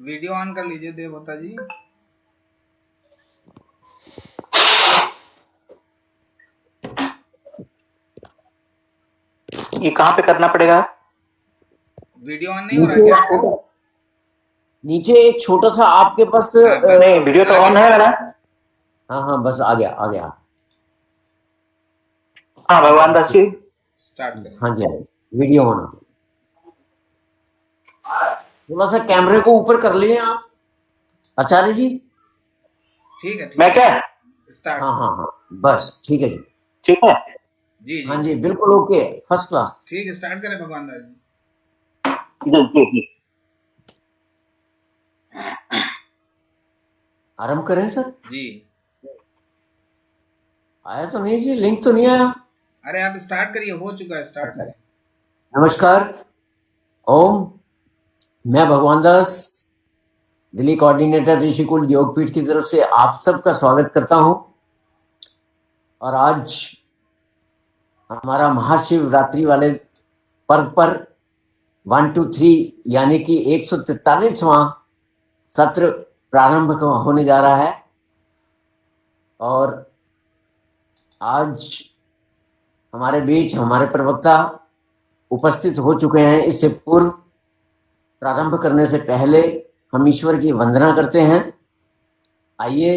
Video on कर लीजिए देवता जी। ये कहाँ पे करना पड़ेगा? वीडियो ऑन नहीं हो रहा क्या आपका? नीचे एक छोटा सा आपके पास नहीं, वीडियो तो ऑन है मेरा। हाँ हाँ, बस आ गया आ गया। हाँ भगवान दास जी, स्टार्ट करें। हाँ जी, वीडियो ऑन। थोड़ा सा कैमरे को ऊपर कर लिए आप आचार्य जी। ठीक है, ठीक मैं है, क्या? स्टार्ट। हाँ हाँ हाँ, बस ठीक है जी। ठीक है। जी हाँ जी जी, बिल्कुल ओके, फर्स्ट क्लास। ठीक है, स्टार्ट करें भगवान दास जी। जी जी जी। आरंभ करें सर। जी आया तो नहीं जी, लिंक तो नहीं आया। अरे आप स्टार्ट करिए, हो चुका है स्टार्ट। अच्छा, नमस्कार। ओम, मैं भगवान दास, दिल्ली कोऑर्डिनेटर ऋषिकुल योगपीठ की तरफ से आप सबका स्वागत करता हूं। और आज हमारा महाशिवरात्रि वाले पर्व पर 1 2 3 यानी कि 143वां सत्र प्रारंभ होने जा रहा है। और आज हमारे बीच हमारे प्रवक्ता उपस्थित हो चुके हैं। इससे पूर्व प्रारंभ करने से पहले हम ईश्वर की वंदना करते हैं। आइए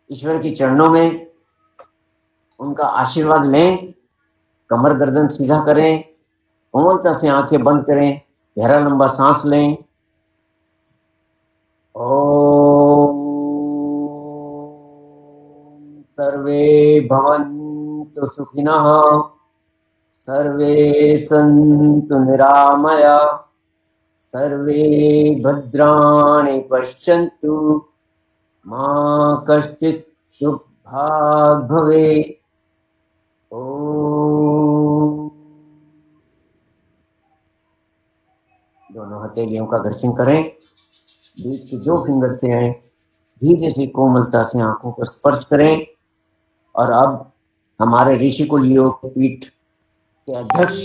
ईश्वर के चरणों में उनका आशीर्वाद लें। कमर गर्दन सीधा करें, कोमलता से आंखें बंद करें, गहरा लंबा सांस लें। ओम सर्वे भवन्तु सुखिनः, सर्वे सन्तु निरामया, सर्वे भद्राणि पश्यन्तु, मा कश्चित् दुःखभाग् भवेत्। ओम। दोनों हथेलियों का घर्षण करें, बीच के दो फिंगर से हैं धीरे से कोमलता से आंखों को स्पर्श करें। और अब हमारे ऋषिकुल योग पीठ के अध्यक्ष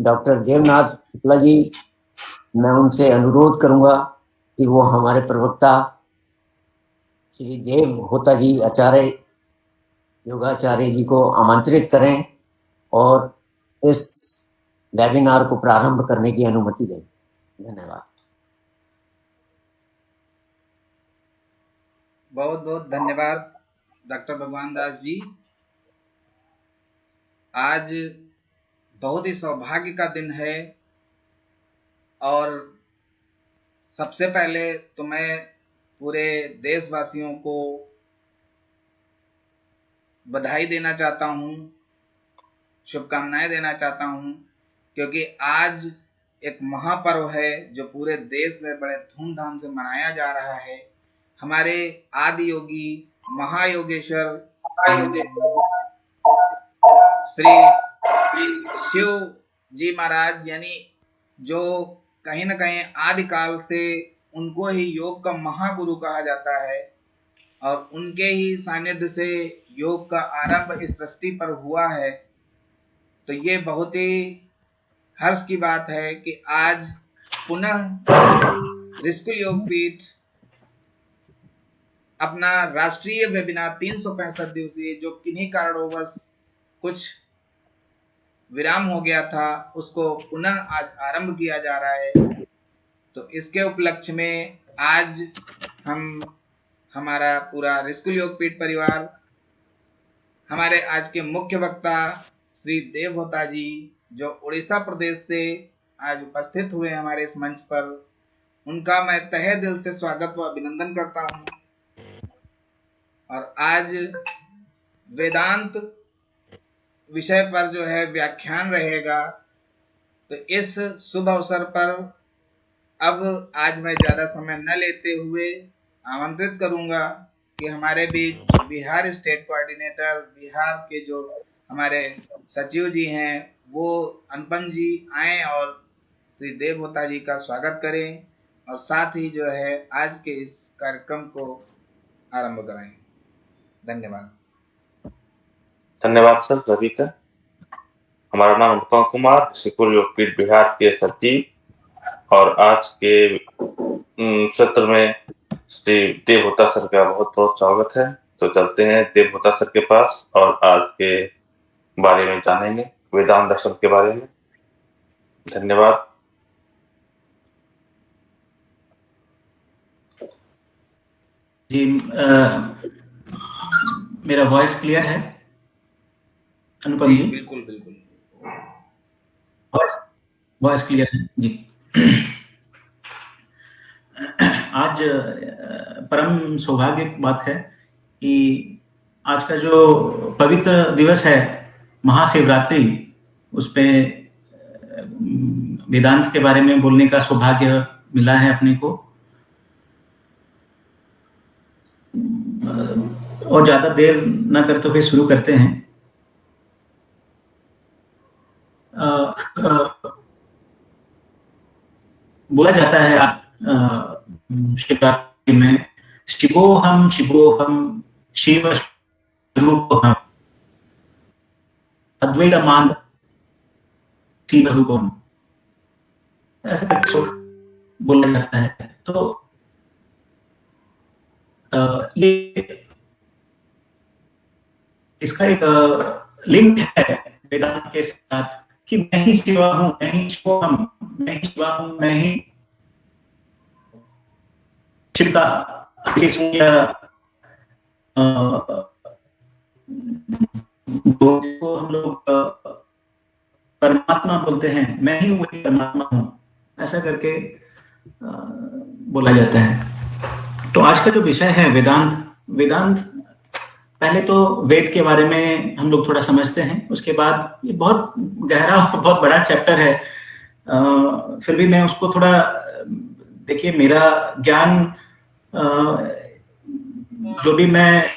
डॉक्टर देवनाथ शुक्ला जी, मैं उनसे अनुरोध करूंगा कि वो हमारे प्रवक्ता श्री देव होता जी आचार्य योगाचार्य जी को आमंत्रित करें और इस वेबिनार को प्रारंभ करने की अनुमति दें। धन्यवाद। बहुत बहुत धन्यवाद डॉक्टर भगवान दास जी। आज बहुत ही सौभाग्य का दिन है और सबसे पहले तो मैं पूरे देशवासियों को बधाई देना चाहता हूँ, शुभकामनाएं देना चाहता हूँ, क्योंकि आज एक महापर्व है जो पूरे देश में बड़े धूमधाम से मनाया जा रहा है। हमारे आदि योगी महायोगेश्वर श्री शिव जी महाराज, यानी जो कहीं न कहीं आदिकाल से उनको ही योग का महागुरु कहा जाता है और उनके ही सानिध्य से योग का आरंभ इस सृष्टि पर हुआ है। तो ये बहुत ही हर्ष की बात है कि आज पुनः ऋषिकुल योगपीठ अपना राष्ट्रीय वेबिनार 365 दिवसीय, जो किन्हीं कारणोंवश कुछ विराम हो गया था, उसको पुनः आज आरंभ किया जा रहा है। तो इसके उपलक्ष्य में आज हम, हमारा पूरा ऋषिकुल योगपीठ परिवार, हमारे आज के मुख्य वक्ता श्री देवहोता जी, जो उड़ीसा प्रदेश से आज उपस्थित हुए हमारे इस मंच पर, उनका मैं तहे दिल से स्वागत व अभिनंदन करता हूं। और आज वेदांत विषय पर जो है व्याख्यान रहेगा। तो इस शुभ अवसर पर अब आज मैं ज्यादा समय न लेते हुए आमंत्रित करूंगा कि हमारे बीच बिहार स्टेट कोऑर्डिनेटर, बिहार के जो हमारे सचिव जी हैं, वो अनुपम जी आए और श्री देवहोता जी का स्वागत करें और साथ ही जो है आज के इस कार्यक्रम को आरंभ कराएं। धन्यवाद। धन्यवाद सर सभी का। हमारा नाम अनुपम कुमार, ऋषिकुल योगपीठ बिहार के सचिव। और आज के सत्र में श्री देवभूता सर का बहुत बहुत स्वागत है। तो चलते हैं देवभूता सर के पास और आज के बारे में जानेंगे, वेदांत दर्शन के बारे में। धन्यवाद। जी, मेरा वॉइस क्लियर है अनुपम जी? बिल्कुल बिल्कुल, वॉइस क्लियर है जी। आज परम सौभाग्य की बात है कि आज का जो पवित्र दिवस है महाशिवरात्रि, उस पे वेदांत के बारे में बोलने का सौभाग्य मिला है अपने को। और ज्यादा देर न करते हुए शुरू करते हैं। बोला जाता है शिवरात्रि में शिवोहम शिव स्वरूपम अद्वैतमांद शिव रूपम, ऐसा करके बोला जाता है। तो ये इसका एक लिंक है वेदांत के साथ कि मैं ही शिवा हूं, मैं ही शिवोहम, मैं ही शिवा हूं, मैं ही शिव का को हम लोग परमात्मा बोलते हैं, मैं ही वही परमात्मा हूं, ऐसा करके बोला जाता है। तो आज का जो विषय है वेदांत, पहले तो वेद के बारे में हम लोग थोड़ा समझते हैं, उसके बाद ये बहुत गहरा और बहुत बड़ा चैप्टर है। फिर भी मैं उसको थोड़ा, देखिए मेरा ज्ञान जो भी मैं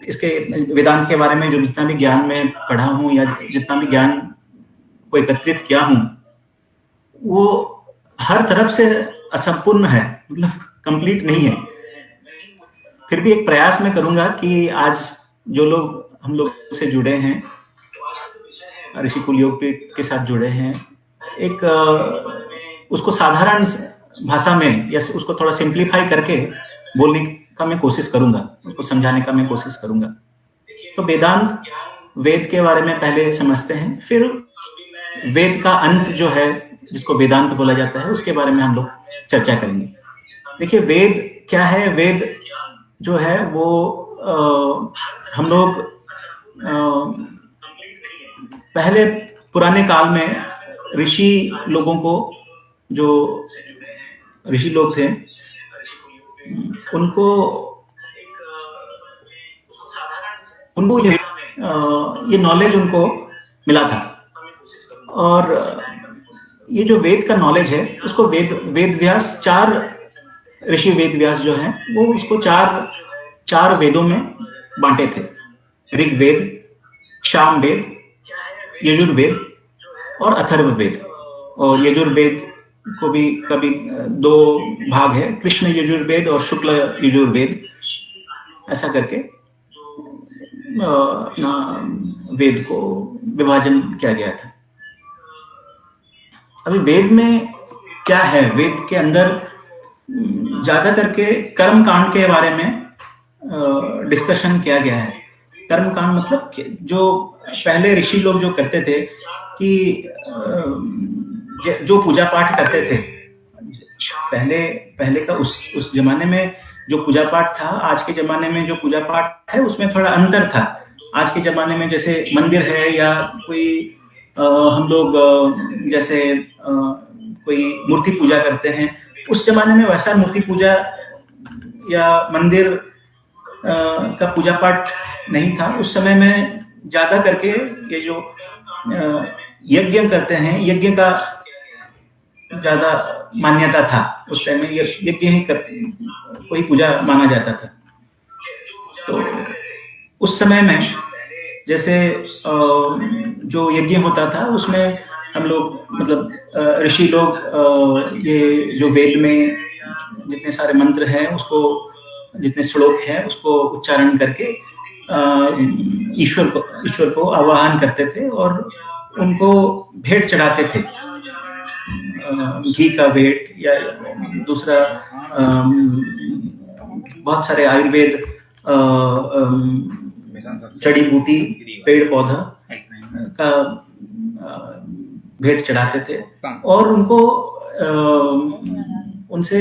इसके वेदांत के बारे में जो जितना भी ज्ञान मैं पढ़ा हूँ या जितना भी ज्ञान को एकत्रित किया हूँ, वो हर तरफ से असंपूर्ण है, मतलब कंप्लीट नहीं है। फिर भी एक प्रयास मैं करूंगा कि आज जो लोग हम लोग से जुड़े हैं, ऋषिकुल योगपीठ के साथ जुड़े हैं, एक उसको साधारण भाषा में या उसको थोड़ा सिंप्लीफाई करके बोलने का मैं कोशिश करूंगा, उसको समझाने का मैं कोशिश करूंगा। तो वेदांत, वेद के बारे में पहले समझते हैं, फिर वेद का अंत जो है जिसको वेदांत बोला जाता है, उसके बारे में हम लोग चर्चा करेंगे। देखिए वेद क्या है, वेद जो है वो हम लोग पहले पुराने काल में ऋषि लोगों को, जो ऋषि लोग थे, उनको ये नॉलेज उनको मिला था। और ये जो वेद का नॉलेज है उसको वेद व्यास, 4 ऋषि वेद व्यास जो हैं वो उसको चार वेदों में बांटे थे। ऋग्वेद, सामवेद, यजुर्वेद और अथर्ववेद। और यजुर्वेद को भी कभी 2 भाग है, कृष्ण यजुर्वेद और शुक्ल यजुर्वेद, ऐसा करके अपना वेद को विभाजन किया गया था। अभी वेद में क्या है, वेद के अंदर ज्यादा करके कर्म कांड के बारे में डिस्कशन किया गया है। कर्म कांड मतलब जो पहले ऋषि लोग जो करते थे कि जो पूजा पाठ करते थे, पहले का उस जमाने में जो पूजा पाठ था, आज के जमाने में जो पूजा पाठ है उसमें थोड़ा अंतर था। आज के जमाने में जैसे मंदिर है या कोई हम लोग जैसे कोई मूर्ति पूजा करते हैं, उस जमाने में वैसा मूर्ति पूजा या मंदिर का पूजा पाठ नहीं था। उस समय में ज्यादा करके ये जो यज्ञ करते हैं, यज्ञ का ज्यादा मान्यता था। उस टाइम में यज्ञ ही कोई पूजा माना जाता था। तो उस समय में जैसे जो यज्ञ होता था उसमें हम लोग, मतलब ऋषि लोग ये जो वेद में जितने सारे मंत्र हैं उसको, जितने श्लोक हैं उसको उच्चारण करके ईश्वर को आवाहन करते थे और उनको भेंट चढ़ाते थे। घी का वेट, या दूसरा बहुत सारे आयुर्वेद जड़ी बूटी पेड़ पौधा का भेंट चढ़ाते थे, और उनको उनसे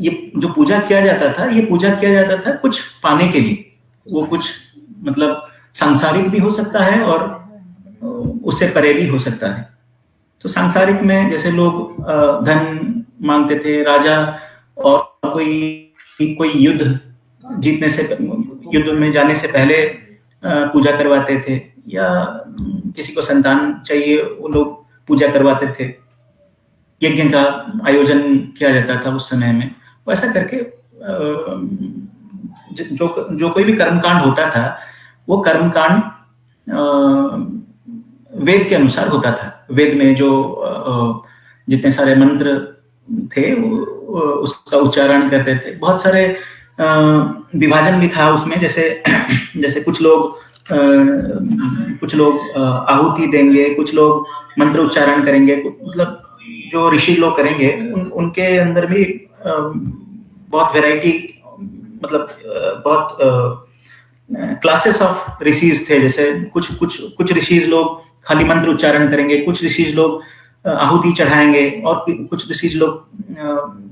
ये जो पूजा किया जाता था, ये पूजा किया जाता था कुछ पाने के लिए। वो कुछ मतलब सांसारिक भी हो सकता है और उससे परे भी हो सकता है। तो सांसारिक में जैसे लोग धन मांगते थे, राजा और कोई युद्ध जीतने से, युद्ध में जाने से पहले पूजा करवाते थे, या किसी को संतान चाहिए वो लोग पूजा करवाते थे, यज्ञ का आयोजन किया जाता था उस समय में। वैसा करके जो कोई भी कर्मकांड होता था, वो कर्मकांड वेद के अनुसार होता था। वेद में जो जितने सारे मंत्र थे उसका उच्चारण करते थे। बहुत सारे विभाजन भी था उसमें, जैसे कुछ लोग आहुति देंगे, कुछ लोग मंत्र उच्चारण करेंगे, मतलब जो ऋषि लोग करेंगे उनके अंदर भी बहुत वैरायटी, मतलब बहुत क्लासेस ऑफ ऋषिज थे। जैसे कुछ ऋषिज लोग खाली मंत्र उच्चारण करेंगे, कुछ ऋषिज लोग आहुति चढ़ाएंगे, और कुछ ऋषिज लोग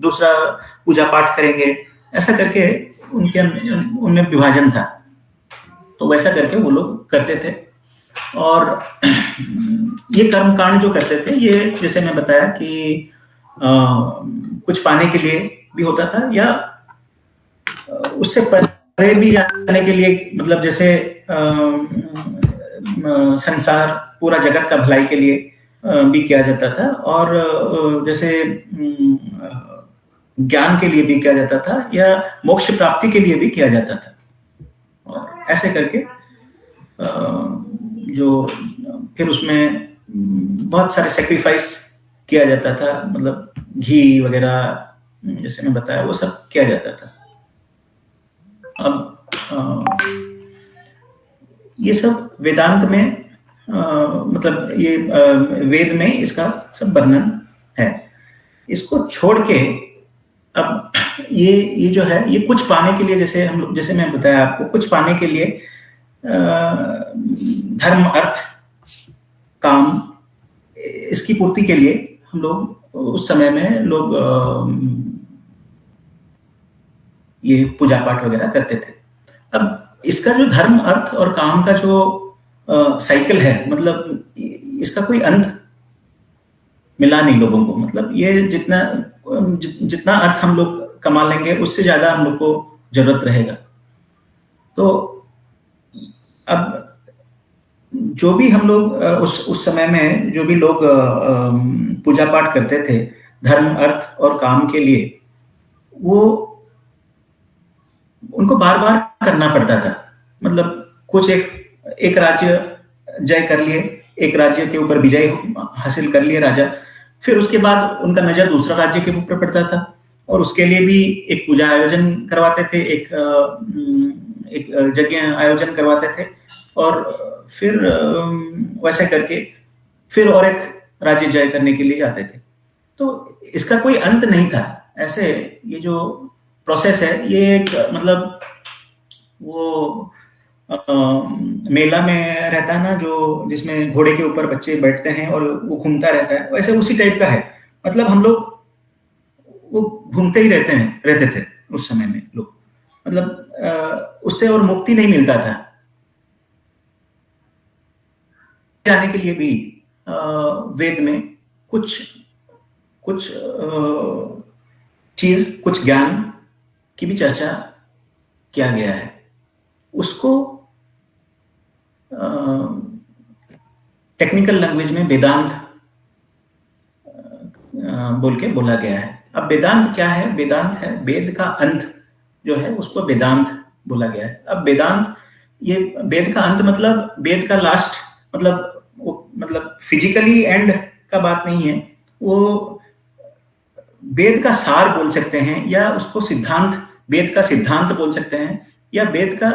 दूसरा पूजा पाठ करेंगे। ऐसा करके उनमें विभाजन था। तो वैसा करके वो लोग करते थे। और ये कर्मकांड जो करते थे, ये जैसे मैं बताया कि कुछ पाने के लिए भी होता था, या उससे परे भी जाने के लिए, मतलब जैसे संसार पूरा जगत का भलाई के लिए भी किया जाता था, और जैसे ज्ञान के लिए भी किया जाता था, या मोक्ष प्राप्ति के लिए भी किया जाता था। और ऐसे करके जो फिर उसमें बहुत सारे सेक्रीफाइस किया जाता था, मतलब घी वगैरह जैसे मैं बताया वो सब किया जाता था। अब ये सब वेदांत में मतलब ये वेद में इसका सब वर्णन है। इसको छोड़ के अब ये जो है, ये कुछ पाने के लिए, जैसे मैं बताया आपको, कुछ पाने के लिए धर्म अर्थ काम, इसकी पूर्ति के लिए हम लोग उस समय में लोग ये पूजा पाठ वगैरह करते थे। अब इसका जो धर्म अर्थ और काम का जो साइकिल है, मतलब इसका कोई अंत मिला नहीं लोगों को। मतलब ये जितना अर्थ हम लोग कमा लेंगे, उससे ज्यादा हम लोग को जरूरत रहेगा। तो अब जो भी हम लोग उस समय में जो भी लोग पूजा पाठ करते थे धर्म अर्थ और काम के लिए, वो उनको बार बार करना पड़ता था। मतलब कुछ एक राज्य जय कर लिए, एक राज्य के ऊपर विजय हासिल कर लिए राजा, फिर उसके बाद उनका नजर दूसरा राज्य के ऊपर पड़ता था, और उसके लिए भी एक पूजा आयोजन करवाते थे, एक यज्ञ आयोजन करवाते थे, और फिर वैसे करके फिर और एक राज्य जय करने के लिए जाते थे। तो इसका कोई अंत नहीं था। ऐसे ये जो प्रोसेस है, ये एक मतलब वो मेला में रहता है ना, जो जिसमें घोड़े के ऊपर बच्चे बैठते हैं और वो घूमता रहता है, वैसे उसी टाइप का है। मतलब हम लोग वो घूमते ही रहते थे उस समय में लोग। मतलब उससे और मुक्ति नहीं मिलता था। जाने के लिए भी वेद में कुछ चीज, कुछ ज्ञान की भी चर्चा किया गया है। उसको टेक्निकल लैंग्वेज में वेदांत बोल के बोला गया है। अब वेदांत क्या है? वेदांत है वेद का अंत जो है, उसको वेदांत बोला गया है। अब वेदांत, ये वेद का अंत मतलब वेद का लास्ट, मतलब फिजिकली एंड का बात नहीं है। वो वेद का सार बोल सकते हैं, या उसको सिद्धांत, वेद का सिद्धांत बोल सकते हैं, या वेद का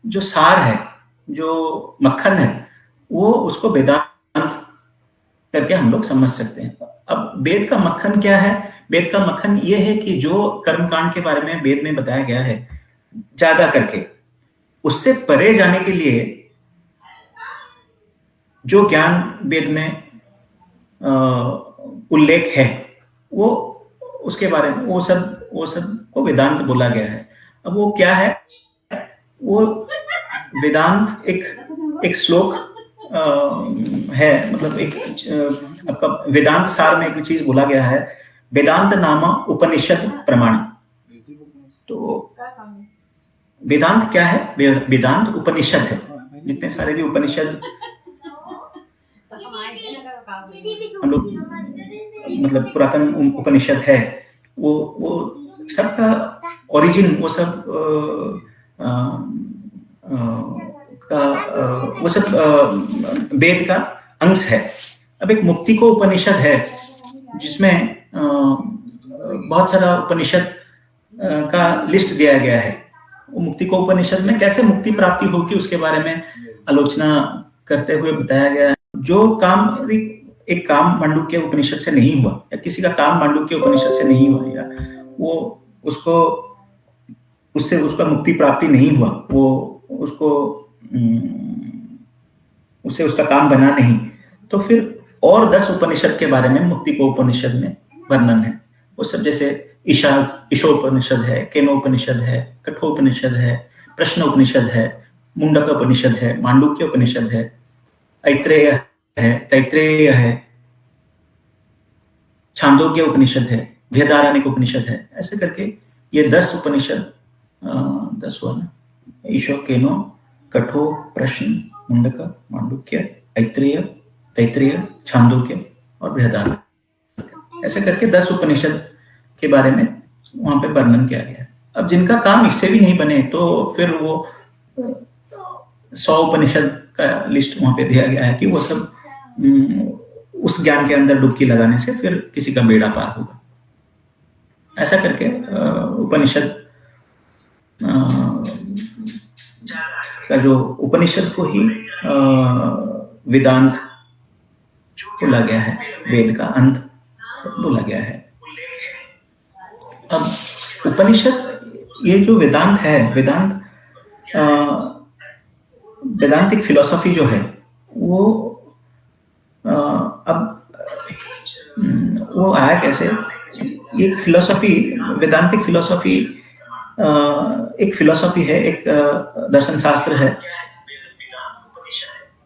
जो सार है, जो मक्खन है, वो उसको वेदांत करके हम लोग समझ सकते हैं। अब वेद का मक्खन क्या है? वेद का मक्खन ये है कि जो कर्मकांड के बारे में वेद में बताया गया है ज्यादा करके, उससे परे जाने के लिए जो ज्ञान वेद में उल्लेख है वो उसके बारे में वो सब को वेदांत बोला गया है। अब वो क्या है? वो वेदांत एक श्लोक है, मतलब एक आपका वेदांत सार में एक चीज बोला गया है, वेदांत नाम उपनिषद प्रमाण। तो वेदांत क्या है? वेदांत उपनिषद है। जितने सारे भी उपनिषद हम लोग मतलब पुरातन उपनिषद है, वो सबका ओरिजिन, वो सब वो सब वेद का अंश है। अब एक मुक्ति को उपनिषद है जिसमें बहुत सारा उपनिषद का लिस्ट दिया गया है। वो मुक्ति को उपनिषद में कैसे मुक्ति प्राप्ति होगी उसके बारे में आलोचना करते हुए बताया गया है। जो काम एक काम मांडुक्य उपनिषद से नहीं हुआ, या किसी का काम मांडुक्य उपनिषद से नहीं हुआ, या वो उसको उससे उसका मुक्ति प्राप्ति नहीं हुआ, वो उसको उससे उसका काम बना नहीं, तो फिर और 10 उपनिषद के बारे में मुक्ति को उपनिषद में वर्णन है। वो सब जैसे ईशोपनिषद है, केनोपनिषद है, कठोपनिषद है, प्रश्नोपनिषद है, मुंडक उपनिषद है, मांडुक्य उपनिषद है, ऐत्रेय है, तैत्रेय है, छांदोग्य उपनिषद है, बृहदारण्यक उपनिषद है। ऐसे करके ये 10 उपनिषद 10 हुआ ना, ईशो, केनो, कठो, प्रश्न, मुंडक, मांडुक्य, ऐत्रेय, तैत्रेय, छांदोग्य और बृहदारण्यक। ऐसे करके 10 उपनिषद के बारे में वहां पे वर्णन किया गया। अब जिनका काम इससे भी नहीं बने तो फिर वो 100 उपनिषद का लिस्ट वहां पे दिया गया है कि वो सब उस ज्ञान के अंदर डुबकी लगाने से फिर किसी का बेड़ा पार होगा। ऐसा करके उपनिषद का जो उपनिषद को ही वेदांत बोला गया है, वेद का अंत बोला गया है। अब उपनिषद, ये जो वेदांत है, वेदांत एक फिलॉसफी जो है वो अब वो आया कैसे? ये फिलॉसफी, वेदांतिक फिलॉसफी एक फिलॉसफी है, एक दर्शन शास्त्र है।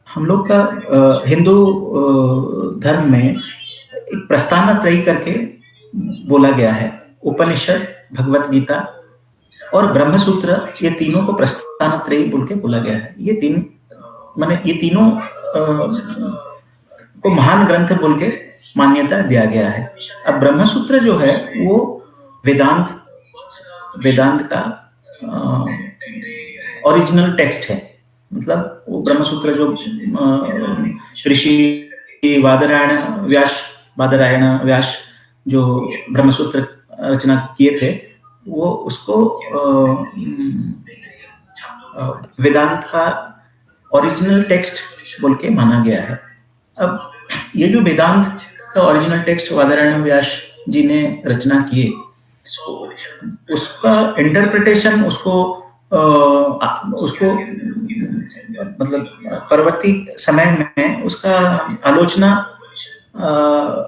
हम लोग का हिंदू धर्म में एक प्रस्थानत्रयी करके बोला गया है। उपनिषद, भगवत गीता और ब्रह्मसूत्र, ये तीनों को प्रस्थानत्रयी बोल के बोला गया है। ये तीनों को महान ग्रंथ बोल के मान्यता दिया गया है। अब ब्रह्मसूत्र जो है वो वेदांत का ओरिजिनल टेक्स्ट है। मतलब वो ब्रह्मसूत्र जो ऋषि बादरायण व्यास जो ब्रह्मसूत्र रचना किए थे, वो उसको वेदांत का ओरिजिनल टेक्स्ट बोल के माना गया है। अब ये जो वेदांत का ओरिजिनल टेक्स्ट बादरायण व्यास जी ने रचना किए, उसका इंटरप्रिटेशन, उसको मतलब परवर्ती समय में उसका आलोचना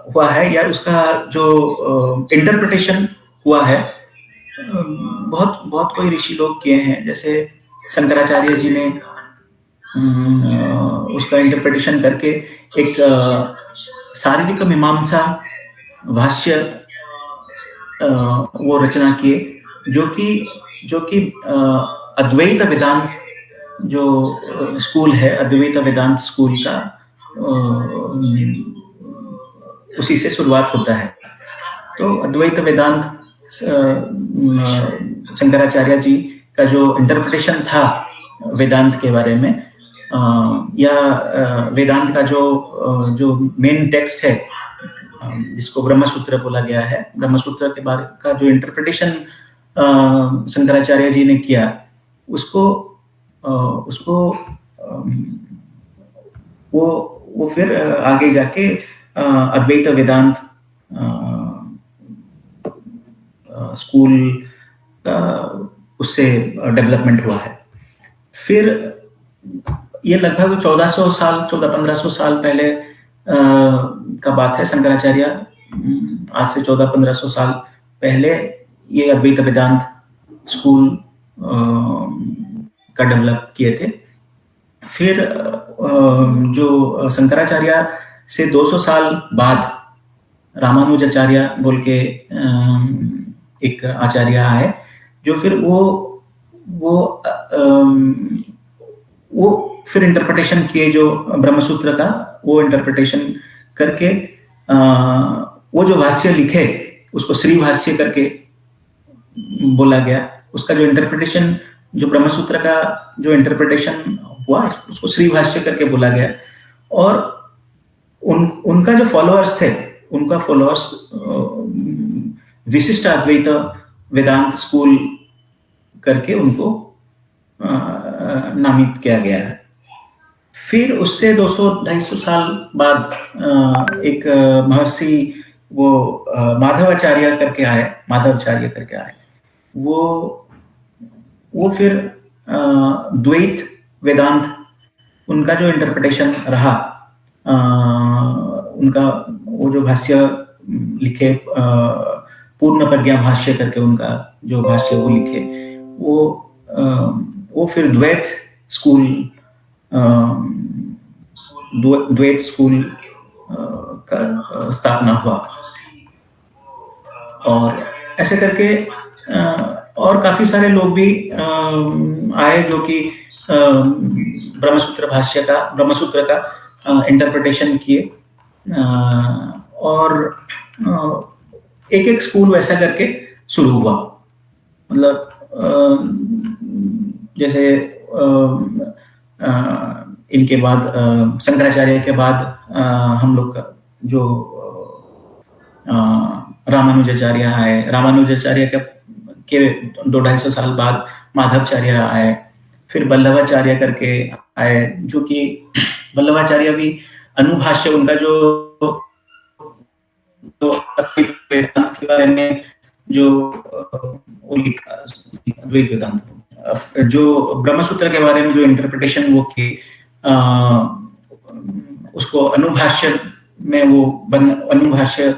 हुआ है, या उसका जो इंटरप्रिटेशन हुआ है बहुत कोई ऋषि लोग किए हैं। जैसे शंकराचार्य जी ने उसका इंटरप्रिटेशन करके एक शारीरिक मीमांसा भाष्य वो रचना किए, जो कि अद्वैत वेदांत जो स्कूल है, अद्वैत वेदांत स्कूल का उसी से शुरुआत होता है। तो अद्वैत वेदांत शंकराचार्य जी का जो इंटरप्रिटेशन था वेदांत के बारे में, या वेदांत का जो मेन टेक्स्ट है जिसको ब्रह्मसूत्र बोला गया है, ब्रह्मसूत्र के बारे का जो इंटरप्रिटेशन शंकराचार्य जी ने किया, उसको वो फिर आगे जाके अद्वैत वेदांत स्कूल का उससे डेवलपमेंट हुआ है। फिर ये लगभग 1400-1500 साल पहले का बात है। शंकराचार्य आज से 1400-1500 साल पहले ये अद्वैत वेदांत स्कूल का डेवलप किए थे। फिर जो शंकराचार्य से 200 साल बाद रामानुजाचार्य बोल के एक आचार्य आए, जो फिर वो फिर इंटरप्रिटेशन किए जो ब्रह्मसूत्र का, वो इंटरप्रिटेशन करके वो जो भाष्य लिखे उसको श्री भाष्य करके बोला गया। उसका जो इंटरप्रिटेशन, जो ब्रह्मसूत्र का जो इंटरप्रिटेशन हुआ उसको श्री भाष्य करके बोला गया। और उनका जो फॉलोअर्स थे, उनका फॉलोअर्स विशिष्ट अद्वैत वेदांत स्कूल करके उनको नामित किया गया है। फिर उससे 200-250 साल बाद एक महर्षि वो माधवाचार्य करके आए। वो फिर द्वैत वेदांत, उनका जो इंटरप्रिटेशन रहा, उनका वो जो भाष्य लिखे, पूर्ण प्रज्ञा भाष्य करके उनका जो भाष्य वो लिखे, वो फिर द्वैत स्कूल का स्थापना हुआ। और ऐसे करके और काफी सारे लोग भी आए जो कि ब्रह्मसूत्र का इंटरप्रिटेशन किए। और एक एक स्कूल वैसा करके शुरू हुआ। मतलब जैसे इनके बाद शंकराचार्य के बाद हम लोग का जो रामानुजाचार्य आए, रामानुजाचार्य के 200-250 साल बाद माधवाचार्य आए। फिर वल्लभाचार्य करके आए, जो कि वल्लभाचार्य भी अनुभाष्य, उनका जो वेदांत के बारे में जो अद्वैत वेदांत, जो ब्रह्मसूत्र के बारे में जो इंटरप्रिटेशन वो की, उसको अनुभाष्य में वो अनुभाष्य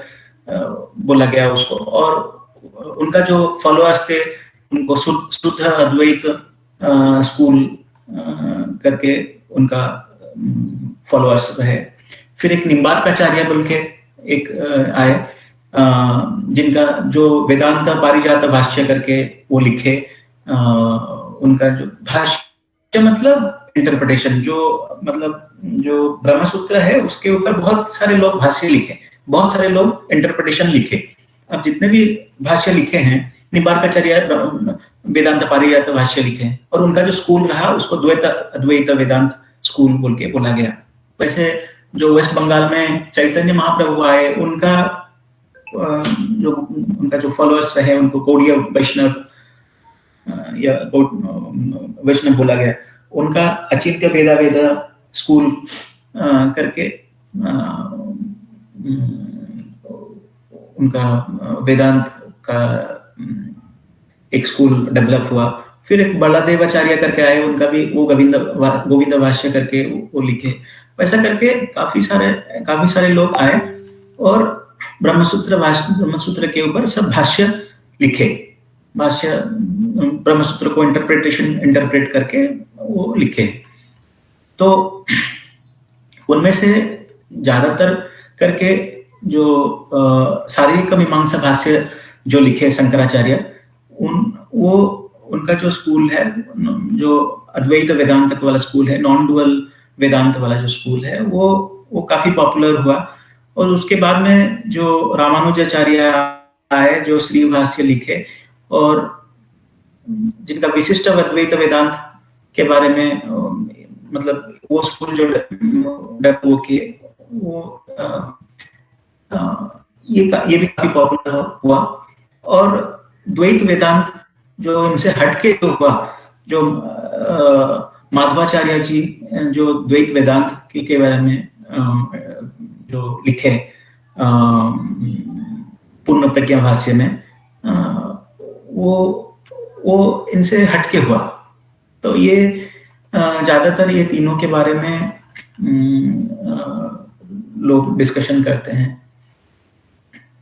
बोला गया उसको। और उनका जो फॉलोअर्स थे उनको शुद्ध अद्वैत स्कूल करके उनका फॉलोअर्स रहे। फिर एक निम्बार्काचार्य बोल के एक आए, जिनका जो वेदांत पारिजात भाष्य करके वो लिखे। उनका जो भाष्य मतलब इंटरप्रिटेशन, जो मतलब जो ब्रह्मसूत्र है उसके ऊपर बहुत सारे लोग भाष्य लिखे, बहुत सारे लोग इंटरप्रिटेशन लिखे। अब जितने भी भाष्य लिखे हैं, निम्बार्काचार्य वेदांत पारिजात भाष्य लिखे, और उनका जो स्कूल रहा उसको अद्वैत वेदांत स्कूल बोल के बोला गया। वैसे जो वेस्ट बंगाल में चैतन्य महाप्रभु आए, उनका जो फॉलोअर्स रहे उनको गौड़ीय वैष्णव या वैष्णव बोला गया। उनका अचिंत्य वेद स्कूल करके उनका वेदांत का एक स्कूल डेवलप हुआ। फिर एक बलादेवाचार्य करके आए, उनका भी वो गोविंद भाष्य करके वो लिखे। वैसा करके काफी सारे लोग आए और ब्रह्मसूत्र के ऊपर सब भाष्य लिखे। भाष्य ब्रह्मसूत्र को इंटरप्रेट करके वो लिखे। तो उनमें से ज्यादातर करके जो शारीरिक मीमांसा भाष्य जो लिखे शंकराचार्य, उनका जो स्कूल है, जो अद्वैत वेदांत वाला स्कूल है, नॉन डुअल वेदांत वाला जो स्कूल है, वो काफी पॉपुलर हुआ। और उसके बाद में जो रामानुजाचार्य आए, जो श्री भाष्य लिखे, और जिनका विशिष्ट अद्वैत वेदांत के बारे में मतलब वो स्कूल जो डेवलप किए, वो ये भी काफी पॉपुलर हुआ। और द्वैत वेदांत जो इनसे हटके जो हुआ, जो माधवाचार्य जी जो द्वैत वेदांत के बारे में जो लिखे पूर्ण प्रज्ञा भाष्य में, वो इनसे हटके हुआ। तो ये ज्यादातर ये तीनों के बारे में लोग डिस्कशन करते हैं।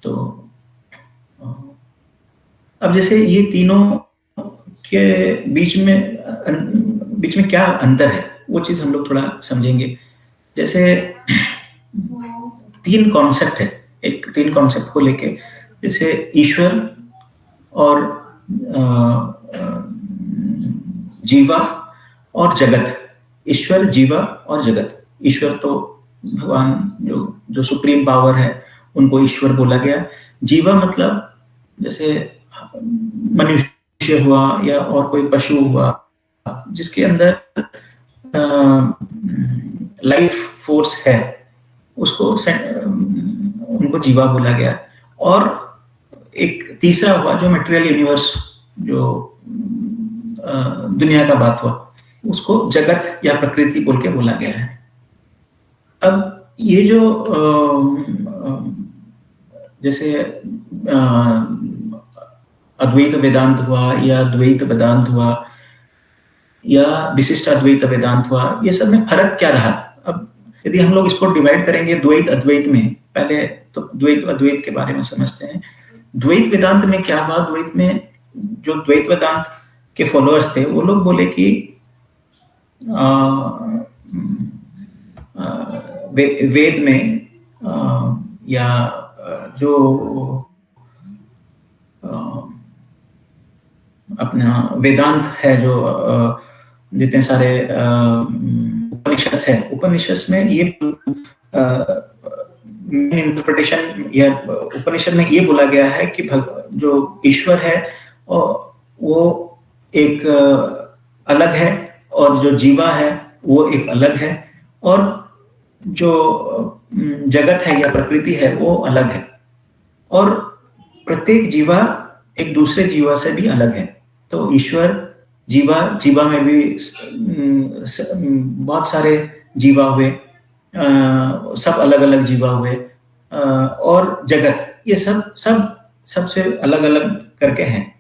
तो अब जैसे ये तीनों के बीच में क्या अंतर है, वो चीज हम लोग थोड़ा समझेंगे। जैसे तीन कॉन्सेप्ट है, तीन कॉन्सेप्ट को लेके, जैसे ईश्वर और जीवा और जगत। ईश्वर, जीवा और जगत। ईश्वर तो भगवान जो सुप्रीम पावर है, उनको ईश्वर बोला गया। जीवा मतलब जैसे मनुष्य हुआ या और कोई पशु हुआ जिसके अंदर लाइफ फोर्स है, उसको उनको जीवा बोला गया। और एक तीसरा हुआ जो मटेरियल यूनिवर्स, जो दुनिया का बात हुआ, उसको जगत या प्रकृति बोल के बोला गया है। अब ये जो जैसे अद्वैत वेदांत हुआ या द्वैत वेदांत हुआ या विशिष्ट अद्वैत वेदांत हुआ, ये सब में फर्क क्या रहा? अब यदि हम लोग इसको डिवाइड करेंगे द्वैत अद्वैत में, पहले तो द्वैत अद्वैत के बारे में समझते हैं। द्वैत वेदांत में क्या हुआ? द्वैत में जो द्वैत वेदांत के फॉलोअर्स थे, वो लोग बोले कि वेद में या जो अपना वेदांत है, जो जितने सारे उपनिषद है, उपनिषद में ये इंटरप्रिटेशन या उपनिषद में ये बोला गया है कि जो ईश्वर है वो एक अलग है, और जो जीवा है वो एक अलग है, और जो जगत है या प्रकृति है वो अलग है, और प्रत्येक जीवा एक दूसरे जीवा से भी अलग है। तो ईश्वर, जीवा में भी बहुत सारे जीवा हुए, सब अलग अलग जीवा हुए, और जगत, ये सबसे अलग अलग करके हैं।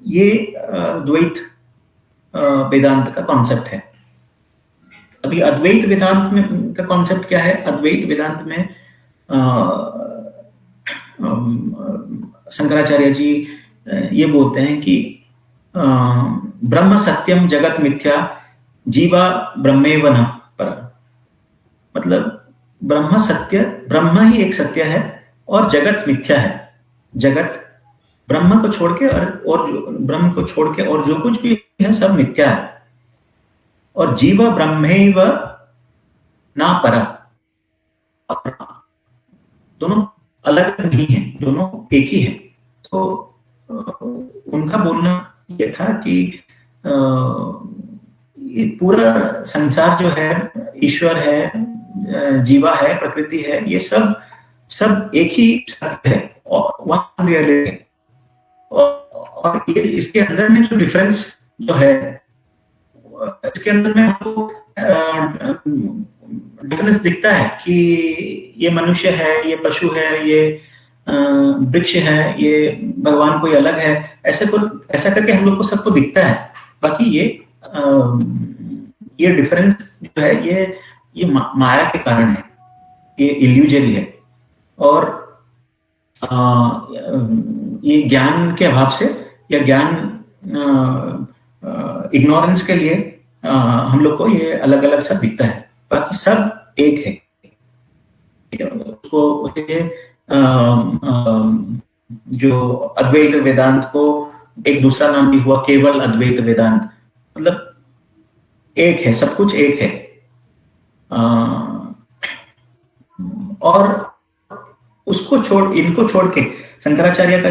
ये द्वैत वेदांत का कॉन्सेप्ट है। अभी अद्वैत वेदांत में का कॉन्सेप्ट क्या है? अद्वैत वेदांत में शंकराचार्य जी ये बोलते हैं कि ब्रह्म सत्यम जगत मिथ्या जीवा ब्रह्मेव न पर। मतलब ब्रह्म सत्य, ब्रह्म ही एक सत्य है और जगत मिथ्या है। जगत ब्रह्म को छोड़ के और ब्रह्म को छोड़ के और जो कुछ भी है सब मिथ्या है, और जीवा ब्रह्मेव ना परा। दोनों अलग नहीं है, दोनों एक ही है। तो उनका बोलना ये था कि ये पूरा संसार जो है, ईश्वर है, जीवा है, प्रकृति है, ये सब एक ही सत्य है और वन रियलिटी है। और ये इसके अंदर में जो डिफरेंस जो है, इसके अंदर में हमको डिफरेंस दिखता है कि ये मनुष्य है, ये पशु है, ये वृक्ष है, ये भगवान कोई अलग है, ऐसा करके हम लोग को सबको दिखता है। बाकी ये डिफरेंस जो है ये माया के कारण है, ये इल्यूजरी है, और ये ज्ञान के अभाव से या ज्ञान इग्नोरेंस के लिए हम लोग को ये अलग अलग सब दिखता है। बाकी सब एक है। उसको उसे जो अद्वैत वेदांत को एक दूसरा नाम भी हुआ केवल अद्वैत वेदांत। मतलब एक है, सब कुछ एक है। और उसको इनको छोड़ के शंकराचार्य का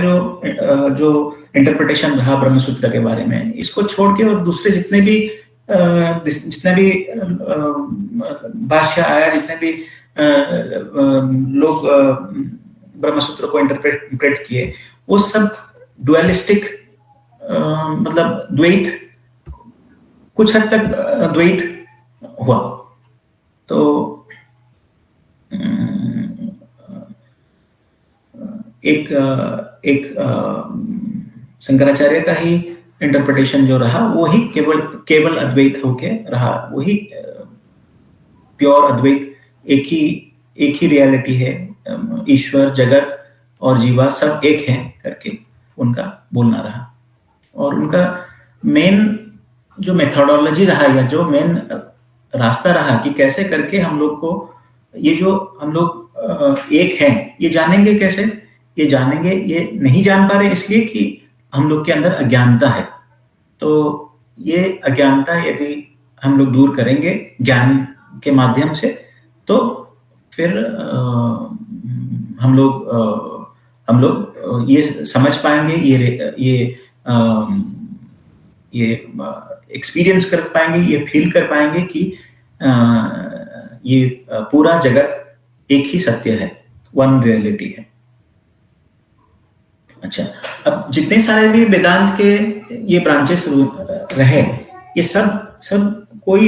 जो इंटरप्रिटेशन रहा ब्रह्मसूत्र के बारे में, इसको छोड़ के और दूसरे जितने भी भाष्य आया, जितने भी लोग ब्रह्मसूत्र को इंटरप्रेट किए, वो सब डुअलिस्टिक, मतलब द्वैत, कुछ हद तक द्वैत हुआ। तो एक शंकराचार्य का ही इंटरप्रिटेशन जो रहा वो ही केवल अद्वैत होके रहा, वही प्योर अद्वैत, एक ही रियलिटी है, ईश्वर, जगत और जीवा सब एक हैं करके उनका बोलना रहा। और उनका मेन जो मेथोडोलॉजी रहा या जो मेन रास्ता रहा कि कैसे करके हम लोग को ये जो हम लोग एक हैं ये जानेंगे कैसे, ये जानेंगे, ये नहीं जान पा रहे इसलिए कि हम लोग के अंदर अज्ञानता है। तो ये अज्ञानता यदि हम लोग दूर करेंगे ज्ञान के माध्यम से तो फिर हम लोग ये समझ पाएंगे, ये एक्सपीरियंस कर पाएंगे, ये फील कर पाएंगे कि ये पूरा जगत एक ही सत्य है, वन रियलिटी है। अच्छा, अब जितने सारे भी वेदांत के ये ब्रांचेस रहे, ये सब कोई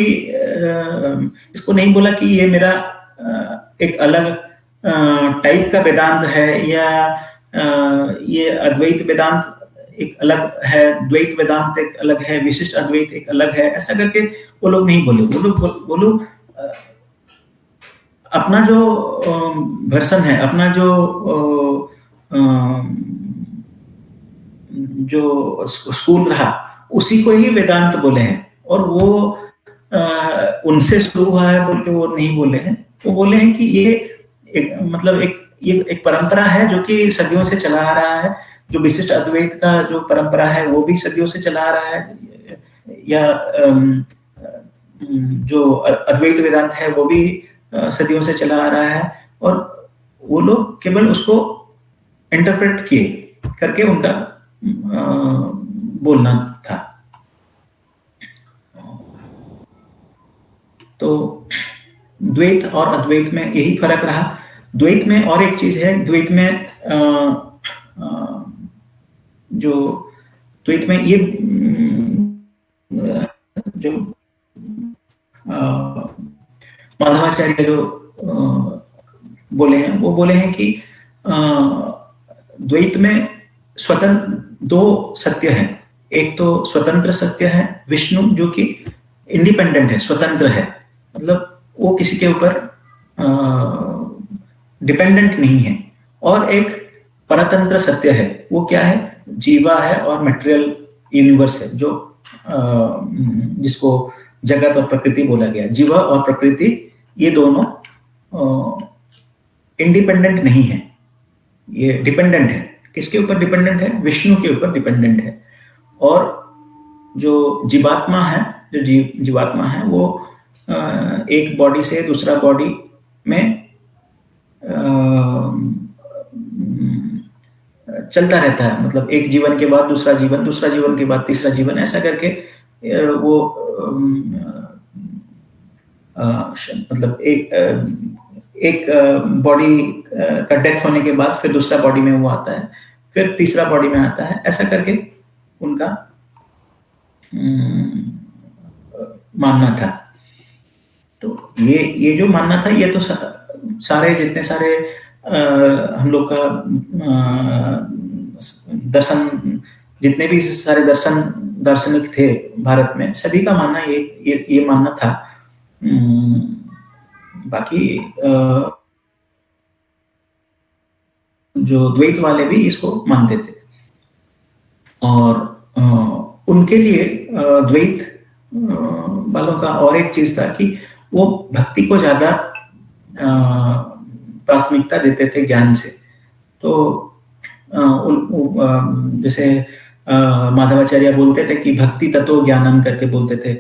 इसको नहीं बोला कि ये मेरा एक अलग टाइप का वेदांत है या ये अद्वैत वेदांत एक अलग है, द्वैत वेदांत एक अलग है, विशिष्ट अद्वैत एक अलग है, ऐसा करके वो लोग नहीं बोले। वो लोग अपना जो वर्सन है, अपना जो स्कूल रहा उसी को ही वेदांत बोले हैं। और वो उनसे शुरू हुआ है बोल के वो नहीं बोले हैं, वो बोले हैं कि ये एक परंपरा है जो कि सदियों से चला आ रहा है। जो विशिष्ट अद्वैत का जो परंपरा है वो भी सदियों से चला आ रहा है, या जो अद्वैत वेदांत है वो भी सदियों से चला आ रहा है। और वो लोग केवल उसको इंटरप्रेट किए करके उनका बोलना था। तो द्वैत और अद्वैत में यही फर्क रहा। द्वैत में और एक चीज है, द्वैत में जो द्वैत में ये जो माधवाचार्य जो बोले हैं, वो बोले हैं कि द्वैत में स्वतंत्र दो सत्य हैं। एक तो स्वतंत्र सत्य है विष्णु, जो कि इंडिपेंडेंट है, स्वतंत्र है, मतलब वो किसी के ऊपर डिपेंडेंट नहीं है। और एक परतंत्र सत्य है, वो क्या है, जीवा है और मटेरियल यूनिवर्स है, जो जिसको जगत और प्रकृति बोला गया। जीवा और प्रकृति ये दोनों इंडिपेंडेंट नहीं है, ये डिपेंडेंट है। किसके ऊपर डिपेंडेंट है? विष्णु के ऊपर डिपेंडेंट है। और जो जीवात्मा है, जो जीवात्मा है वो एक बॉडी से दूसरा बॉडी में चलता रहता है, मतलब एक जीवन के बाद दूसरा जीवन, दूसरा जीवन के बाद तीसरा जीवन, ऐसा करके वो मतलब एक बॉडी का डेथ होने के बाद फिर दूसरा बॉडी में वो आता है, फिर तीसरा बॉडी में आता है, ऐसा करके उनका मानना था। तो ये जो मानना था, ये तो सारे जितने सारे हम लोग का दर्शन, जितने भी सारे दार्शनिक थे भारत में, सभी का मानना ये मानना था। बाकी जो द्वैत वाले भी इसको मानते थे। और उनके लिए द्वैत वालों का और एक चीज था कि वो भक्ति को ज्यादा प्राथमिकता देते थे ज्ञान से। तो जैसे माधवाचार्य बोलते थे कि भक्ति ततो ज्ञानम करके बोलते थे,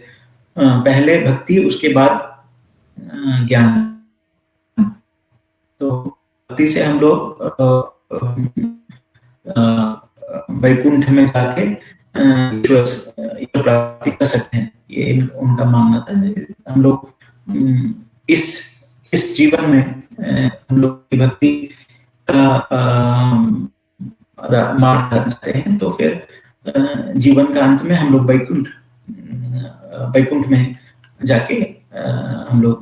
पहले भक्ति उसके बाद ज्ञान। तो भक्ति से हम लोग वैकुंठ में जाके प्राप्ति कर सकते हैं, ये उनका मानना था। हम लोग इस जीवन में हम लोग की भक्ति का मार्ग करते हैं, तो फिर जीवन का अंत में हम लोग वैकुंठ में जाके हम लोग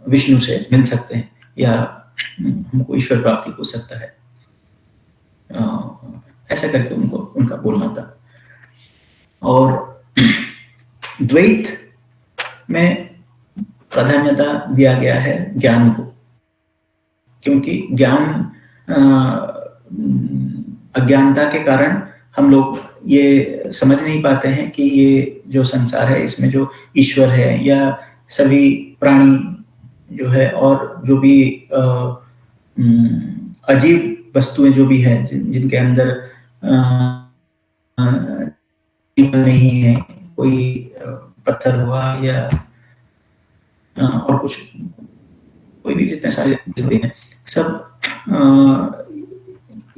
विष्णु से मिल सकते हैं, या हमको ईश्वर प्राप्ति हो सकता है। ऐसा करके उनको उनका बोलना था। और द्वैत में प्राधान्यता दिया गया है ज्ञान को, क्योंकि ज्ञान अज्ञानता के कारण हम लोग ये समझ नहीं पाते हैं कि ये जो संसार है इसमें जो ईश्वर है या सभी प्राणी जो है और जो भी अजीब वस्तुएं जो भी है जिनके अंदर जीवन नहीं है, कोई पत्थर हुआ या और कुछ कोई भी जितने सारे चीजें हैं सब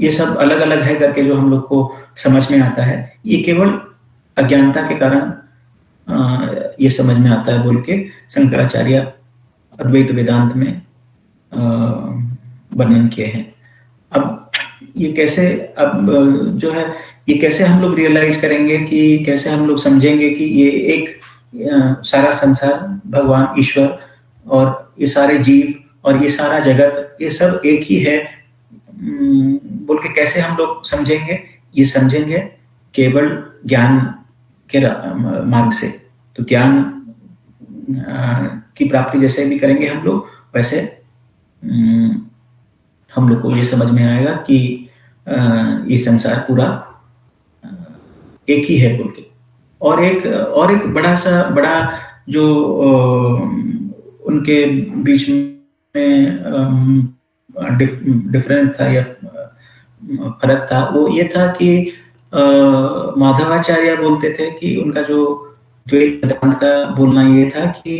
ये सब अलग अलग है करके जो हम लोग को समझ में आता है, ये केवल अज्ञानता के कारण ये समझ में आता है बोल के शंकराचार्य अद्वैत वेदांत में वर्णन किए हैं। अब ये कैसे जो है ये कैसे हम लोग रियलाइज करेंगे कि कैसे हम लोग समझेंगे कि ये एक सारा संसार भगवान ईश्वर और ये सारे जीव और ये सारा जगत ये सब एक ही है बोल के कैसे हम लोग समझेंगे? ये समझेंगे केवल ज्ञान के मार्ग से। तो ज्ञान की प्राप्ति जैसे भी करेंगे हम लोग वैसे हम लोग को ये समझ में आएगा कि ये संसार पूरा एक ही है बोल के। और एक बड़ा जो उनके बीच में डिफरेंस था या फर्क था वो ये था कि माधवाचार्य बोलते थे कि उनका जो द्वैत वेदांत का बोलना ये था कि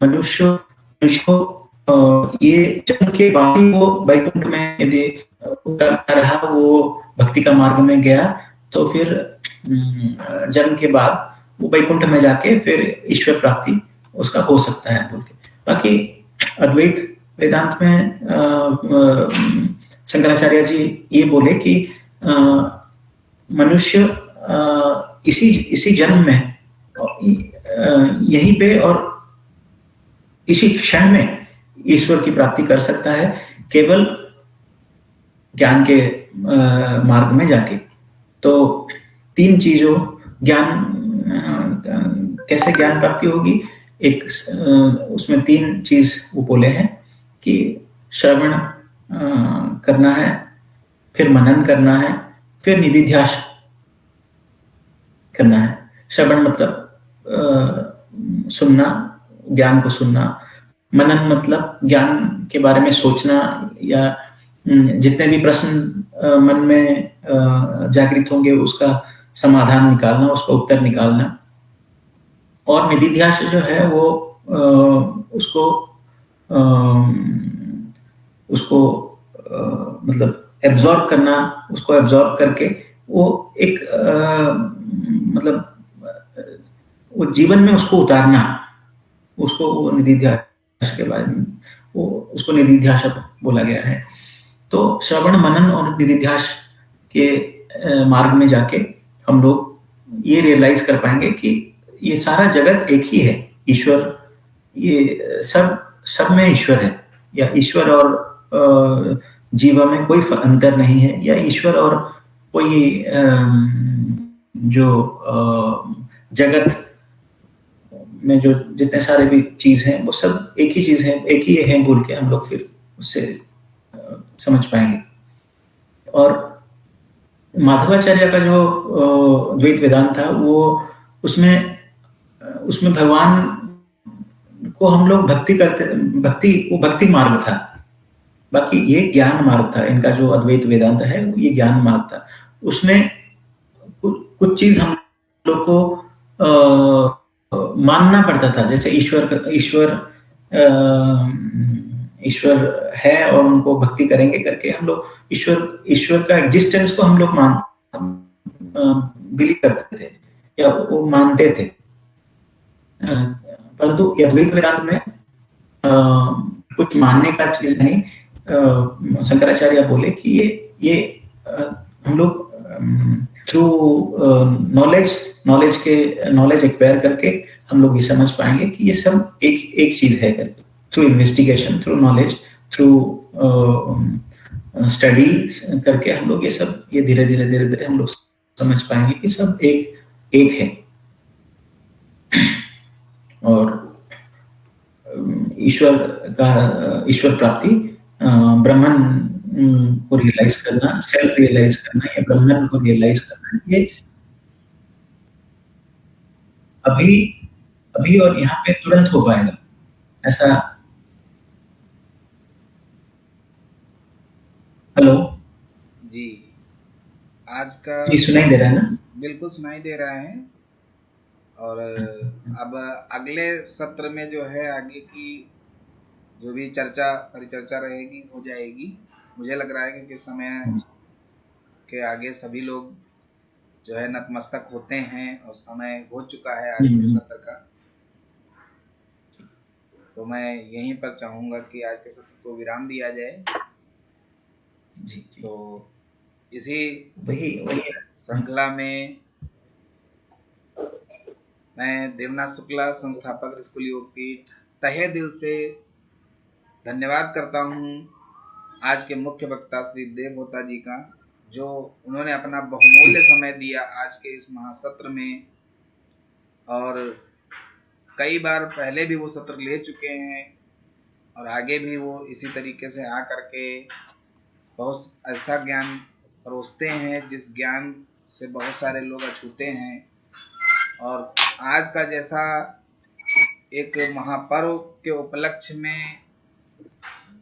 मनुष्य ये जन्म के बाद ही वो वैकुंठ में यदि रहा, वो भक्ति का मार्ग में गया तो फिर जन्म के बाद वो वैकुंठ में जाके फिर ईश्वर प्राप्ति उसका हो सकता है बोल के। बाकी अद्वैत वेदांत में शंकराचार्य जी ये बोले कि मनुष्य इसी जन्म में यहीं पे और इसी क्षण में ईश्वर की प्राप्ति कर सकता है केवल ज्ञान के मार्ग में जाके। तो तीन चीजों कैसे ज्ञान प्राप्ति होगी, एक उसमें तीन चीज वो बोले हैं कि श्रवण करना है, फिर मनन करना है, फिर निधिध्यास करना है। श्रवण मतलब सुनना, ज्ञान को सुनना। मनन मतलब ज्ञान के बारे में सोचना या जितने भी प्रश्न मन में जागृत होंगे उसका समाधान निकालना, उसका उत्तर निकालना। और निधिध्यास जो है वो उसको मतलब एब्जॉर्ब करना, उसको एब्जॉर्ब करके वो एक मतलब वो जीवन में उसको उतारना, उसको वो निधिध्यास के बारे में वो उसको निधिध्यास बोला गया है। तो श्रवण मनन और निधिध्यास के मार्ग में जाके हम लोग ये रियलाइज कर पाएंगे कि ये सारा जगत एक ही है। ईश्वर ये सब में ईश्वर है, या ईश्वर और जीवा में कोई अंतर नहीं है, या ईश्वर और कोई जो जगत में जो जितने सारे भी चीज हैं वो सब एक ही चीज है, एक ही है बोल के हम लोग फिर उससे समझ पाएंगे। और माधवाचार्य का जो द्वैत वेदांत था वो उसमें भगवान को हम लोग वो भक्ति मार्ग था, बाकी ये ज्ञान मार्ग था। इनका जो अद्वैत वेदांत है ये ज्ञान मार्ग था। उसमें कुछ चीज हम लोग को मानना पड़ता था, जैसे ईश्वर है और उनको भक्ति करेंगे करके हम लोग ईश्वर का एग्जिस्टेंस को हम लोग बिलीव करते थे या वो मानते थे। परंतु अद्वैत वेदांत में कुछ मानने का चीज नहीं। शंकराचार्य बोले कि ये हम लोग थ्रू नॉलेज एक्वायर करके हम लोग ये समझ पाएंगे कि ये सब एक चीज है करके। Through investigation, through knowledge through study करके हम लोग ये धीरे धीरे हम लोग समझ पाएंगे कि सब एक है। और ईश्वर प्राप्ति, ब्रह्मन को रियलाइज करना, सेल्फ रियलाइज करना या ब्रह्मन को रियलाइज करना, ये अभी और यहाँ पे तुरंत हो पाएगा ऐसा। हेलो जी, आज का जी सुनाई दे रहा है ना? बिल्कुल सुनाई दे रहा है। और अब अगले सत्र में जो है आगे की जो भी परिचर्चा रहेगी हो जाएगी। मुझे लग रहा है कि समय के आगे सभी लोग जो है नतमस्तक होते हैं और समय हो चुका है आज के सत्र का। तो मैं यहीं पर चाहूंगा कि आज के सत्र को विराम दिया जाए। जी। तो इसी वही श्रृंखला में मैं देवनाथ शुक्ला, संस्थापक ऋषिकुल योगपीठ, तहे दिल से धन्यवाद करता हूँ आज के मुख्य वक्ता श्री देवभूता जी का, जो उन्होंने अपना बहुमूल्य समय दिया आज के इस महासत्र में। और कई बार पहले भी वो सत्र ले चुके हैं और आगे भी वो इसी तरीके से आ करके बहुत ऐसा ज्ञान परोसते हैं जिस ज्ञान से बहुत सारे लोग अछूते हैं। और आज का जैसा एक महापर्व के उपलक्ष्य में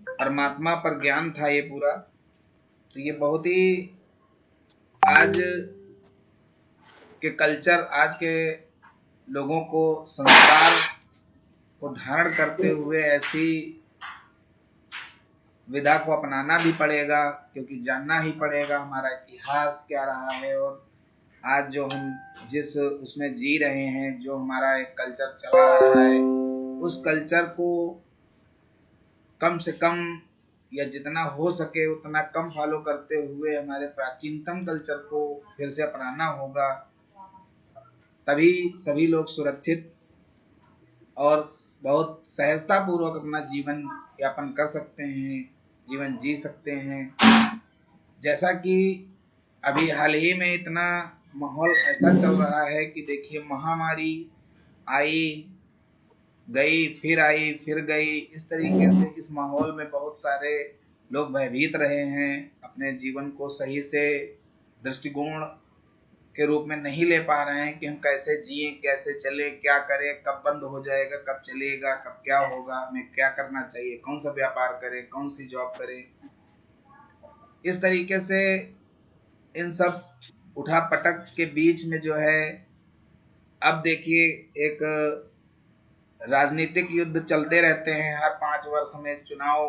परमात्मा पर ज्ञान था ये पूरा, तो ये बहुत ही आज के कल्चर, आज के लोगों को संस्कार को धारण करते हुए ऐसी विधा को अपनाना भी पड़ेगा, क्योंकि जानना ही पड़ेगा हमारा इतिहास क्या रहा है और आज जो हम जिस उसमें जी रहे हैं, जो हमारा एक कल्चर चला आ रहा है, उस कल्चर को कम से कम या जितना हो सके उतना कम फॉलो करते हुए हमारे प्राचीनतम कल्चर को फिर से अपनाना होगा। तभी सभी लोग सुरक्षित और बहुत सहजता पूर्वक अपना जीवन यापन कर सकते हैं, जीवन जी सकते हैं। जैसा कि अभी हाल ही में इतना माहौल ऐसा चल रहा है कि देखिए, महामारी आई गई, फिर आई फिर गई, इस तरीके से इस माहौल में बहुत सारे लोग भयभीत रहे हैं, अपने जीवन को सही से दृष्टिकोण के रूप में नहीं ले पा रहे हैं कि हम कैसे जिए, कैसे चले, क्या करें, कब बंद हो जाएगा, कब चलेगा, कब क्या होगा, हमें क्या करना चाहिए, कौन सा व्यापार करें, कौन सी जॉब करें। इस तरीके से इन सब उठापटक के बीच में जो है अब देखिए एक राजनीतिक युद्ध चलते रहते हैं हर 5 वर्ष में चुनाव।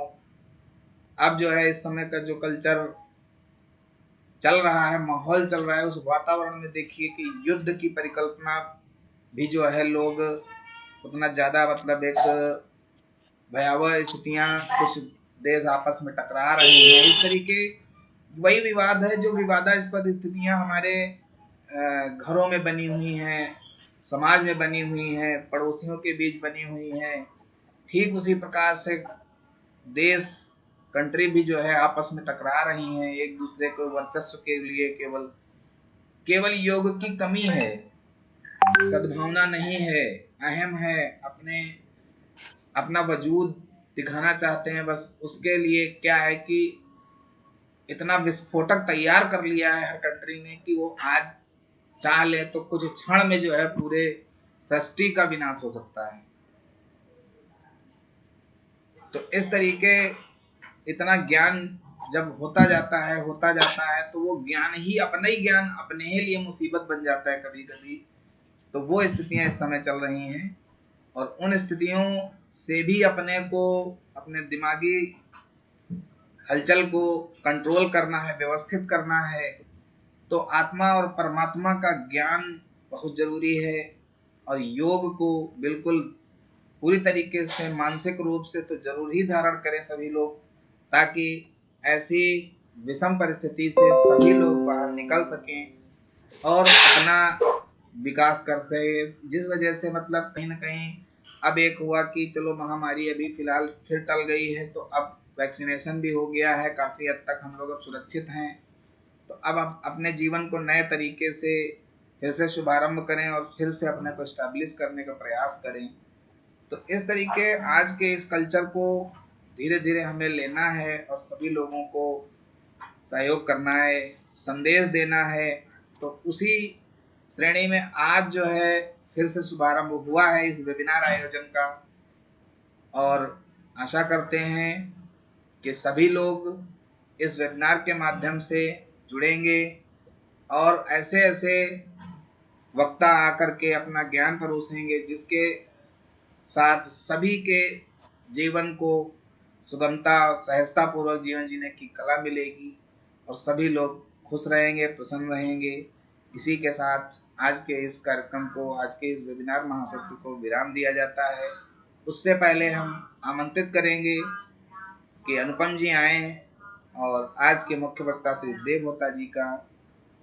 अब जो है इस समय का जो कल्चर चल रहा है, माहौल चल रहा है, उस वातावरण में देखिए कि युद्ध की परिकल्पना भी जो है लोग उतना ज्यादा, मतलब एक भयावह स्थितियां, कुछ देश आपस में टकरा रहे हैं, इस तरीके वही विवाद है जो विवादास्पद स्थितियां हमारे घरों में बनी हुई हैं, समाज में बनी हुई हैं, पड़ोसियों के बीच बनी हुई हैं। ठीक उसी प्रकार से देश, कंट्री भी जो है आपस में टकरा रही हैं, एक दूसरे को वर्चस्व के लिए केवल योग की कमी है, सद्भावना नहीं है, अहम है, अपना वजूद दिखाना चाहते हैं। बस उसके लिए क्या है कि इतना विस्फोटक तैयार कर लिया है हर कंट्री ने कि वो आज चाह ले तो कुछ क्षण में जो है पूरे सृष्टि का विनाश हो सकता है। तो इस तरीके इतना ज्ञान जब होता जाता है तो वो ज्ञान ही अपने ही लिए मुसीबत बन जाता है कभी कभी। तो वो स्थितियां इस समय चल रही हैं और उन स्थितियों से भी अपने को, अपने दिमागी हलचल को कंट्रोल करना है, व्यवस्थित करना है। तो आत्मा और परमात्मा का ज्ञान बहुत जरूरी है और योग को बिल्कुल पूरी तरीके से मानसिक रूप से तो जरूर ही धारण करें सभी लोग, ताकि ऐसी विषम परिस्थिति से सभी लोग बाहर निकल सकें और अपना विकास कर सके। जिस वजह से मतलब कहीं ना कहीं अब एक हुआ कि चलो महामारी अभी फिलहाल फिर टल गई है, तो अब वैक्सीनेशन भी हो गया है, काफ़ी हद तक हम लोग अब सुरक्षित हैं। तो अब आप अपने जीवन को नए तरीके से फिर से शुभारंभ करें और फिर से अपने को स्टैब्लिश करने का प्रयास करें। तो इस तरीके आज के इस कल्चर को धीरे धीरे हमें लेना है और सभी लोगों को सहयोग करना है, संदेश देना है। तो उसी श्रेणी में आज जो है फिर से शुभारंभ हुआ है इस वेबिनार आयोजन का, और आशा करते हैं कि सभी लोग इस वेबिनार के माध्यम से जुड़ेंगे और ऐसे ऐसे वक्ता आकर के अपना ज्ञान परोसेंगे जिसके साथ सभी के जीवन को सुगमता और सहजता पूर्वक जीवन जीने की कला मिलेगी और सभी लोग खुश रहेंगे, प्रसन्न रहेंगे। इसी के साथ आज के इस कार्यक्रम को, आज के इस वेबिनार महासत्र को विराम दिया जाता है। उससे पहले हम आमंत्रित करेंगे कि अनुपम जी आए और आज के मुख्य वक्ता श्री देवहोता जी का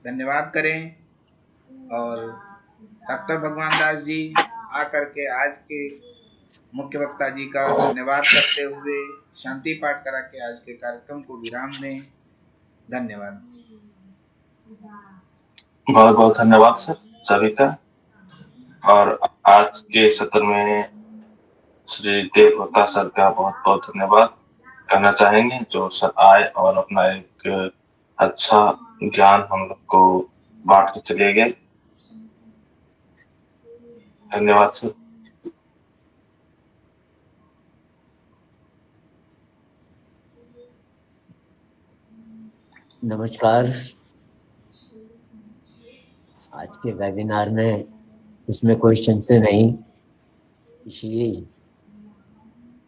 धन्यवाद करें, और डॉक्टर भगवान दास जी आकर के आज के मुख्य वक्ता जी का धन्यवाद करते हुए शांति पाठ करा के आज के कार्यक्रम को विराम दें। धन्यवाद। बहुत बहुत धन्यवाद सर सभी का। और आज के सत्र में श्री देवहोता सर का बहुत बहुत धन्यवाद करना चाहेंगे, जो सर आए और अपना एक अच्छा ज्ञान हम लोग को बांट के चले गए। धन्यवाद सर। नमस्कार। आज के वेबिनार में इसमें कोई संशय नहीं, इसलिए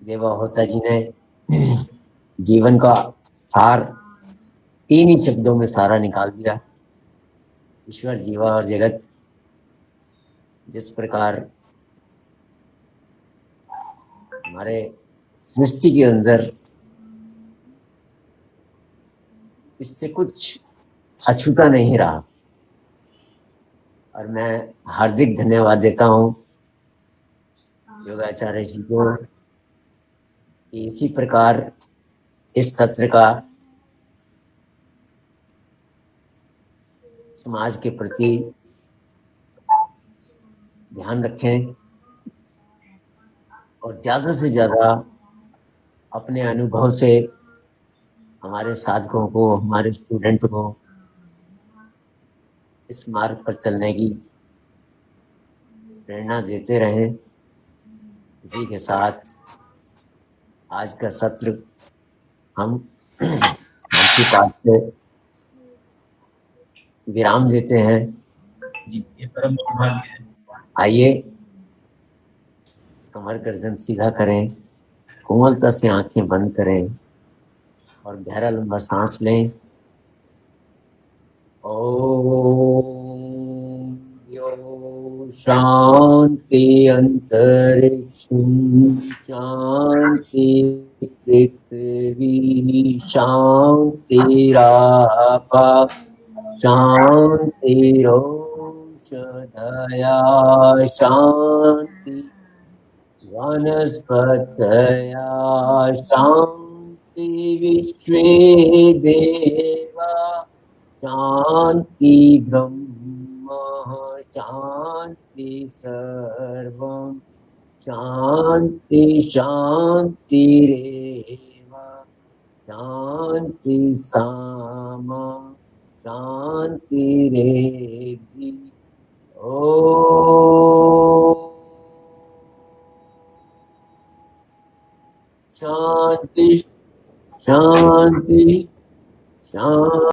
देवहोता जी ने जीवन का सार 3 ही शब्दों में सारा निकाल दिया। ईश्वर, जीवा और जगत। जिस प्रकार हमारे सृष्टि के अंदर इससे कुछ अछूता नहीं रहा, और मैं हार्दिक धन्यवाद देता हूँ योगाचार्य जी को कि इसी प्रकार इस सत्र का समाज के प्रति ध्यान रखें और ज़्यादा से ज़्यादा अपने अनुभव से हमारे साधकों को, हमारे स्टूडेंट को इस मार्ग पर चलने की प्रेरणा देते रहें। इसी के साथ आज का सत्र हम शांति पाठ से विराम देते हैं। जी, ये परम सौभाग्य है। आइए कमर गर्दन सीधा करें, कोमलता से आंखें बंद करें और गहरा लंबा सांस लें। ओम यो शांति अंतरिक्षं शांति पृथ्वी शांतिरापा शांतिरोषधया शांति वनस्पतया शांति विश्वे देवा शांति ब्रह्म शांति सर्वं शांति शांतिरेव शांति सामा शांतिरेधि। ओम शांति शांति शांति।